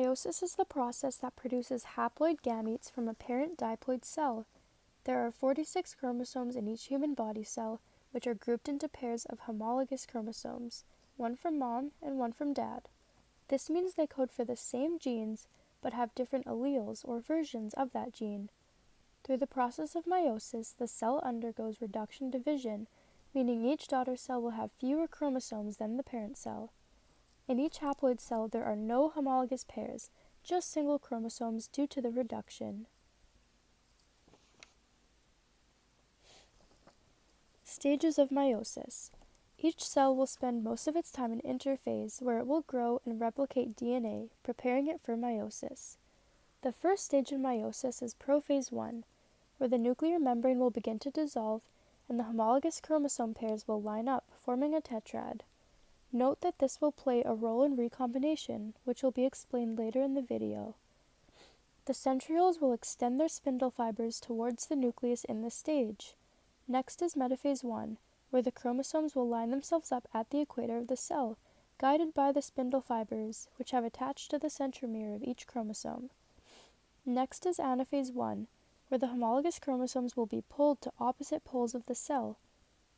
Meiosis is the process that produces haploid gametes from a parent diploid cell. There are 46 chromosomes in each human body cell, which are grouped into pairs of homologous chromosomes, one from mom and one from dad. This means they code for the same genes, but have different alleles or versions of that gene. Through the process of meiosis, the cell undergoes reduction division, meaning each daughter cell will have fewer chromosomes than the parent cell. In each haploid cell, there are no homologous pairs, just single chromosomes due to the reduction. Stages of meiosis. Each cell will spend most of its time in interphase, where it will grow and replicate DNA, preparing it for meiosis. The first stage in meiosis is prophase 1, where the nuclear membrane will begin to dissolve and the homologous chromosome pairs will line up, forming a tetrad. Note that this will play a role in recombination, which will be explained later in the video. The centrioles will extend their spindle fibers towards the nucleus in this stage. Next is metaphase 1, where the chromosomes will line themselves up at the equator of the cell, guided by the spindle fibers, which have attached to the centromere of each chromosome. Next is anaphase 1, where the homologous chromosomes will be pulled to opposite poles of the cell.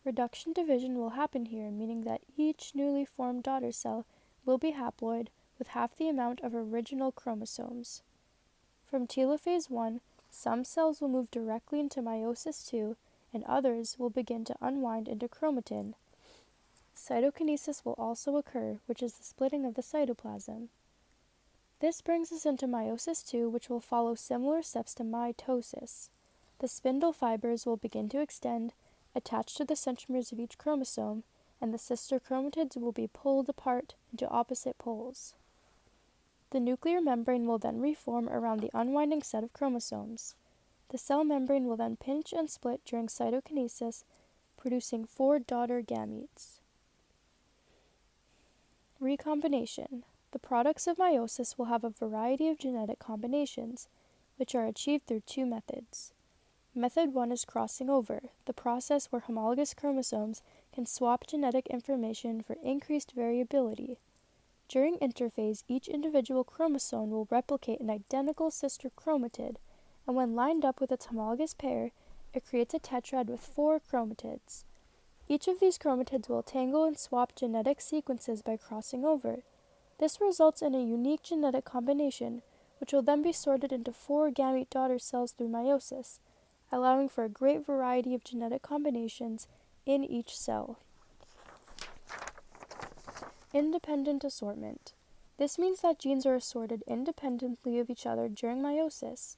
Reduction division will happen here, meaning that each newly formed daughter cell will be haploid with half the amount of original chromosomes. From telophase 1, some cells will move directly into meiosis 2, and others will begin to unwind into chromatin. Cytokinesis will also occur, which is the splitting of the cytoplasm. This brings us into meiosis 2, which will follow similar steps to mitosis. The spindle fibers will begin to extend, attached to the centromeres of each chromosome, and the sister chromatids will be pulled apart into opposite poles. The nuclear membrane will then reform around the unwinding set of chromosomes. The cell membrane will then pinch and split during cytokinesis, producing 4 daughter gametes. Recombination. The products of meiosis will have a variety of genetic combinations, which are achieved through 2 methods. Method 1 is crossing over, the process where homologous chromosomes can swap genetic information for increased variability. During interphase, each individual chromosome will replicate an identical sister chromatid, and when lined up with its homologous pair, it creates a tetrad with 4 chromatids. Each of these chromatids will tangle and swap genetic sequences by crossing over. This results in a unique genetic combination, which will then be sorted into 4 gamete daughter cells through meiosis, allowing for a great variety of genetic combinations in each cell. Independent assortment. This means that genes are assorted independently of each other during meiosis.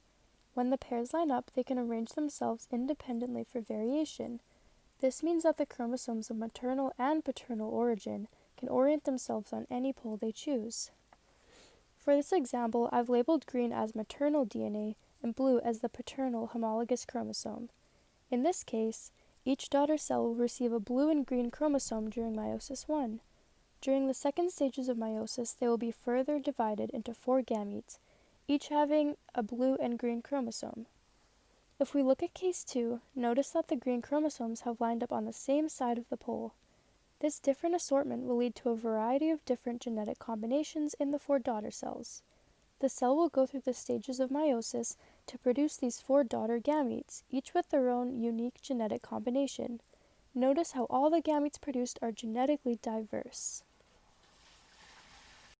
When the pairs line up, they can arrange themselves independently for variation. This means that the chromosomes of maternal and paternal origin can orient themselves on any pole they choose. For this example, I've labeled green as maternal DNA and blue as the paternal homologous chromosome. In this case, each daughter cell will receive a blue and green chromosome during meiosis 1. During the second stages of meiosis, they will be further divided into 4 gametes, each having a blue and green chromosome. If we look at case 2, notice that the green chromosomes have lined up on the same side of the pole. This different assortment will lead to a variety of different genetic combinations in the 4 daughter cells. The cell will go through the stages of meiosis to produce these 4 daughter gametes, each with their own unique genetic combination. Notice how all the gametes produced are genetically diverse.